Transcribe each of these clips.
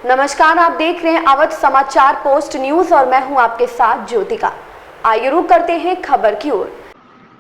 नमस्कार, आप देख रहे हैं अवध समाचार पोस्ट न्यूज और मैं हूं आपके साथ ज्योतिका। आइए रुक करते हैं खबर की ओर।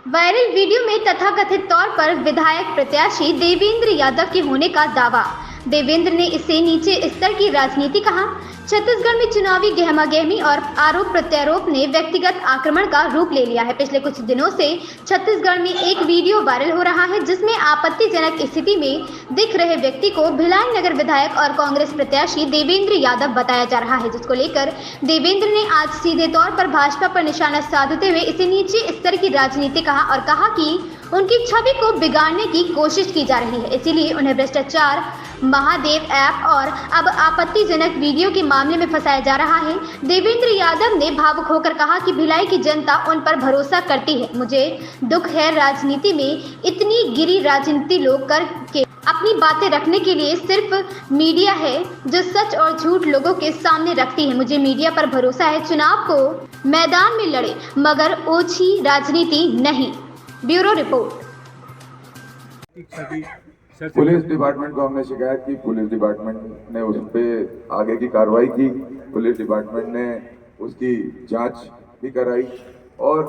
वायरल वीडियो में तथाकथित तौर पर विधायक प्रत्याशी देवेंद्र यादव के होने का दावा। देवेंद्र ने इसे नीचे स्तर की राजनीति कहा। छत्तीसगढ़ में चुनावी गहमागहमी और आरोप प्रत्यारोप ने व्यक्तिगत आक्रमण का रूप ले लिया है। पिछले कुछ दिनों से छत्तीसगढ़ में एक वीडियो वायरल हो रहा है जिसमें आपत्तिजनक स्थिति में दिख रहे व्यक्ति को भिलाई नगर विधायक और कांग्रेस प्रत्याशी देवेंद्र यादव बताया जा रहा है, जिसको लेकर देवेंद्र ने आज सीधे तौर पर भाजपा पर निशाना साधते हुए इसे नीचे स्तर की राजनीति कहा और कहा कि उनकी छवि को बिगाड़ने की कोशिश की जा रही है, इसीलिए उन्हें भ्रष्टाचार, महादेव ऐप और अब आपत्तिजनक वीडियो के मामले में फंसाया जा रहा है। देवेंद्र यादव ने भावुक होकर कहा कि भिलाई की जनता उन पर भरोसा करती है। मुझे दुख है, राजनीति में इतनी गिरी राजनीति लोग करके अपनी बातें रखने के लिए सिर्फ मीडिया है जो सच और झूठ लोगों के सामने रखती है। मुझे मीडिया पर भरोसा है, चुनाव को मैदान में लड़े मगर ओछी राजनीति नहीं। Bureau report. पुलिस डिपार्टमेंट को हमने शिकायत की, पुलिस डिपार्टमेंट ने उस पर आगे की कार्रवाई की, पुलिस डिपार्टमेंट ने उसकी जांच भी कराई और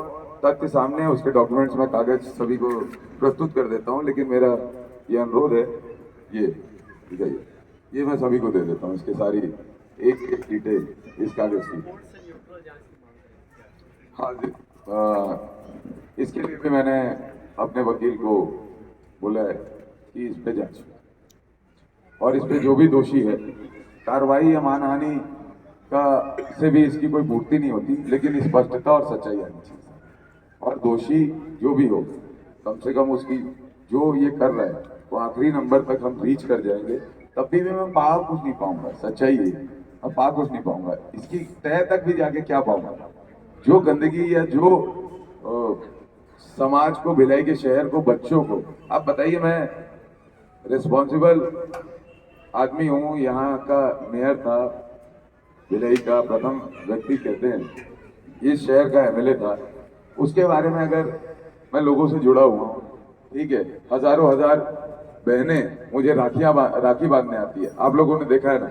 तथ्य सामने, उसके डॉक्यूमेंट्स में कागज सभी को प्रस्तुत कर देता हूं। लेकिन मेरा ये अनुरोध है, ये मैं सभी को दे देता हूं, इसके सारी एक एक डिटेल इस कागज की। हाँ जी, इसके लिए भी मैंने अपने वकील को बोला है कि इस पे जांच और इस पे जो भी दोषी है कार्रवाई या मानहानि का से भी इसकी कोई पूर्ति नहीं होती, लेकिन स्पष्टता और सच्चाई आनी चाहिए। और दोषी जो भी हो, कम से कम उसकी जो ये कर रहा है वो आखिरी नंबर तक हम रीच कर जाएंगे, तब भी मैं पा कुछ नहीं पाऊंगा। सच्चाई है, मैं पा कुछ नहीं पाऊंगा, इसकी तह तक भी जाके क्या पाऊंगा। जो गंदगी या जो समाज को, भिलाई के शहर को, बच्चों को, आप बताइए, मैं रिस्पॉन्सिबल आदमी हूँ, यहाँ का मेयर था, भिलाई का प्रथम व्यक्ति कहते हैं, इस शहर का एमएलए था, उसके बारे में अगर मैं लोगों से जुड़ा हुआ हूँ, ठीक है, हजारों हजार बहनें मुझे राखी बांधने आती है, आप लोगों ने देखा है ना।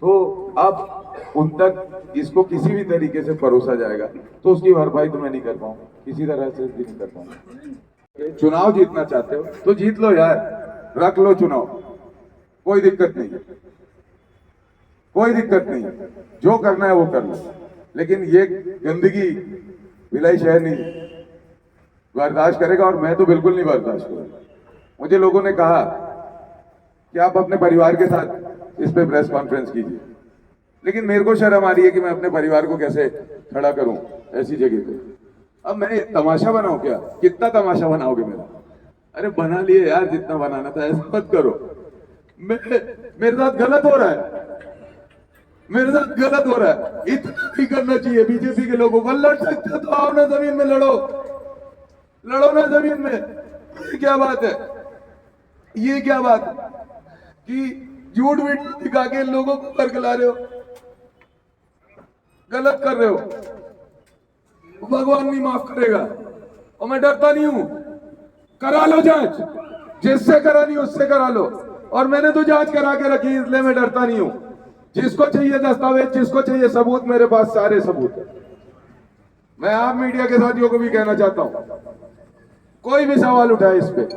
तो अब उन तक इसको किसी भी तरीके से परोसा जाएगा तो उसकी भरपाई तो मैं नहीं कर पाऊंगा, किसी तरह से भी नहीं कर पाऊंगा। चुनाव जीतना चाहते हो तो जीत लो यार, रख लो चुनाव, कोई दिक्कत नहीं है, कोई दिक्कत नहीं है, जो करना है वो कर लो। लेकिन ये गंदगी भिलाई शहर नहीं बर्दाश्त करेगा और मैं तो बिल्कुल नहीं बर्दाश्त करूंगा। मुझे लोगों ने कहा कि आप अपने परिवार के साथ इस पे प्रेस कॉन्फ्रेंस कीजिए, लेकिन मेरे को शर्म आ रही है कि मैं अपने परिवार को कैसे खड़ा करूं ऐसी जगह पे। अब मैं तमाशा बनाऊं क्या? कितना तमाशा बनाओगे मेरा? अरे बना लिए यार, जितना बनाना था, ऐसा मत करो। मेरे साथ गलत हो रहा है, मेरे साथ गलत हो रहा है, इतना भी करना चाहिए। बीजेपी के लोगों को लड़ सकते तो आओ ना जमीन में, लड़ो ना जमीन में। ये क्या बात है, ये क्या बात है कि झूठ वीडियो दिखा के लोगों को बरगला रहे हो, गलत कर रहे हो, भगवान नहीं माफ करेगा। और मैं डरता नहीं हूं, करा लो जांच, जिससे करानी उससे करा लो। और मैंने तो जांच करा के रखी, इसलिए मैं डरता नहीं हूं। जिसको चाहिए दस्तावेज, जिसको चाहिए सबूत, मेरे पास सारे सबूत है। मैं आप मीडिया के साथियों को भी कहना चाहता हूं, कोई भी सवाल उठाए इस पे,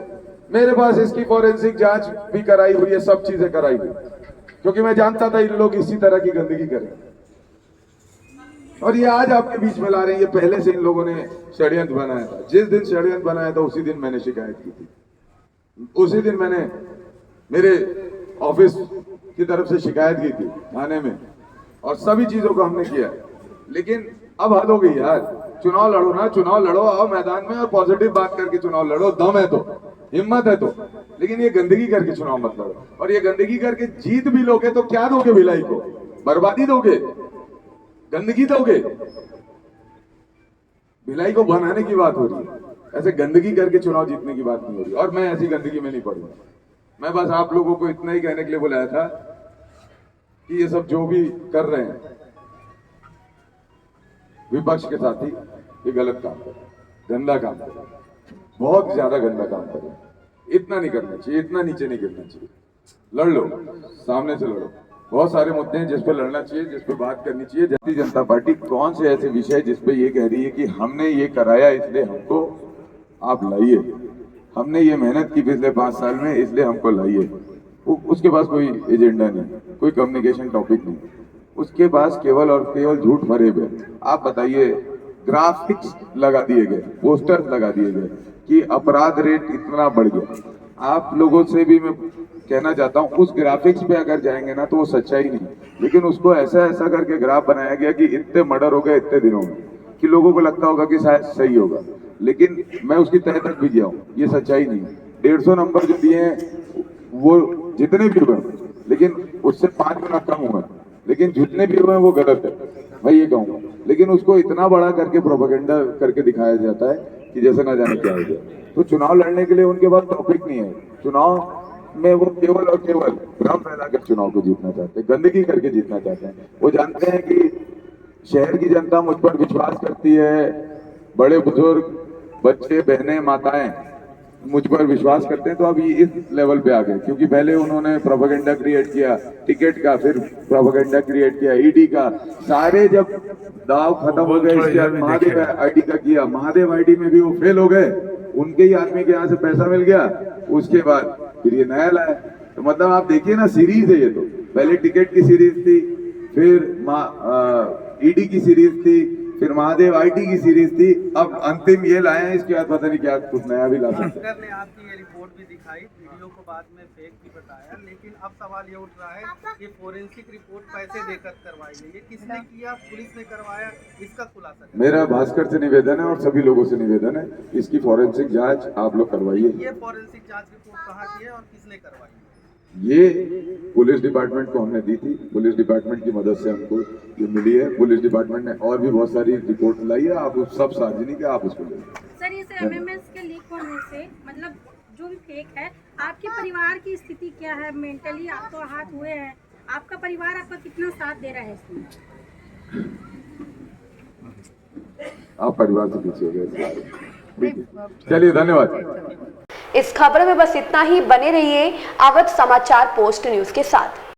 मेरे पास इसकी फॉरेंसिक जांच भी कराई हुई है, सब चीजें कराई हुई, क्योंकि मैं जानता था इन लोग इसी तरह की गंदगी करें। और ये आज आपके बीच में ला रहे हैं, ये पहले से इन लोगों ने षड्यंत्र बनाया था। जिस दिन षड्यंत्र बनाया था उसी दिन मैंने शिकायत की थी, उसी दिन मैंने मेरे ऑफिस की तरफ से शिकायत की थी थाने में, और सभी चीजों को हमने किया। लेकिन अब हद हो गई यार, चुनाव लड़ो ना, चुनाव लड़ो, आओ मैदान में और पॉजिटिव बात करके चुनाव लड़ो, दम है तो, हिम्मत है तो। लेकिन ये गंदगी करके चुनाव मत लड़ो। और ये गंदगी करके जीत भी लोगे तो क्या दोगे भिलाई को? बर्बादी दोगे, गंदगी दोगे। भिलाई को बनाने की बात हो रही है, ऐसे गंदगी करके चुनाव जीतने की बात नहीं हो रही। और मैं ऐसी गंदगी में नहीं पड़ूंगा। मैं बस आप लोगों को इतना ही कहने के लिए बुलाया था कि ये सब जो भी कर रहे हैं विपक्ष के साथी, ये गलत काम कर रहे हैं, गंदा काम कर रहे हैं, बहुत ज्यादा गंदा काम कर रहे हैं। इतना नहीं करना चाहिए, इतना नीचे नहीं गिरना चाहिए। लड़ लो, सामने से लड़ो। बहुत सारे मुद्दे हैं जिस पे लड़ना चाहिए, जिस पे बात करनी चाहिए। भारतीय जनता पार्टी कौन से ऐसे विषय जिस पे ये कह रही है कि हमने ये कराया इसलिए हमको आप लाइए, हमने ये मेहनत की पिछले 5 साल में इसलिए हमको लाइए। उसके पास कोई एजेंडा नहीं, कोई कम्युनिकेशन टॉपिक नहीं, उसके पास केवल और केवल झूठ भरे हुए। आप बताइए, ग्राफिक्स लगा दिए गए, पोस्टर लगा दिए गए कि अपराध रेट इतना बढ़ गया। आप लोगों से भी मैं कहना चाहता हूँ, उस ग्राफिक्स पे अगर जाएंगे ना तो वो सच्चाई नहीं, लेकिन उसको ऐसा ऐसा करके ग्राफ बनाया गया कि इतने मर्डर हो गए इतने दिनों में कि लोगों को लगता होगा कि शायद सही होगा, लेकिन मैं उसकी तह तक भी गया हूँ, ये सच्चाई नहीं। 150 नंबर जो दिए हैं वो जितने भी हुए, लेकिन उससे 5 गुना कम हुए, लेकिन जितने भी हुए वो गलत है, मैं ये कहूँगा। लेकिन उसको इतना बड़ा करके प्रोपेगेंडा करके दिखाया जाता है कि जैसे ना जाने क्या हो गया। तो चुनाव लड़ने के लिए उनके पास टॉपिक नहीं है। चुनाव में वो केवल और केवल भ्रम फैलाकर चुनाव को जीतना चाहते हैं, गंदगी करके जीतना चाहते हैं। वो जानते हैं कि शहर की जनता मुझ पर विश्वास करती है, बड़े बुजुर्ग, बच्चे, बहनें, माताएं मुझ पर विश्वास करते हैं। तो अब इस लेवल पे आ गए, क्योंकि पहले उन्होंने प्रोपेगेंडा क्रिएट किया टिकट का, फिर प्रोपेगेंडा क्रिएट किया ईडी का। सारे जब दाव खत्म हो गए, इसके बाद महादेव आईडी का किया, महादेव आईडी में भी वो फेल हो गए, उनके ही आदमी के यहाँ से पैसा मिल गया, उसके बाद फिर ये नया लाया। तो मतलब आप देखिए ना, सीरीज है ये। तो पहले टिकट की सीरीज थी, फिर ईडी की सीरीज थी, फिर महादेव आईटी की सीरीज थी, अब अंतिम ये लाए हैं। इसके बाद पता नहीं क्या कुछ नया भी ला सकते हैं। ने आपकी ये रिपोर्ट भी दिखाई, वीडियो को बाद में फेक भी बताया, लेकिन अब सवाल ये उठ रहा है कि फोरेंसिक रिपोर्ट पैसे देकर करवाई गई, ये किसने किया, पुलिस ने करवाया, इसका खुलासा करें। मेरा भास्कर से निवेदन है और सभी लोगों से निवेदन है, इसकी फॉरेंसिक जांच आप लोग करवाइए। ये फोरेंसिक जांच रिपोर्ट कहाँ की है और किसने करवाई? ये पुलिस डिपार्टमेंट को हमने दी थी, पुलिस डिपार्टमेंट की मदद से हमको ये मिली है। पुलिस डिपार्टमेंट ने और भी बहुत सारी रिपोर्ट लाई है, आप उस सब सार्वजनिक है, आप उसको ले। सर, इस एमएमएस के लीक होने से मतलब जो भी फेक है, आपके परिवार की स्थिति क्या है? मेंटली आप तो हाथ हुए हैं, आपका परिवार आपका कितना साथ दे रहा है इसमें? आप परिवार से पीछे हो गए। चलिए, धन्यवाद। इस खबर में बस इतना ही। बने रहिए अवध समाचार पोस्ट न्यूज के साथ।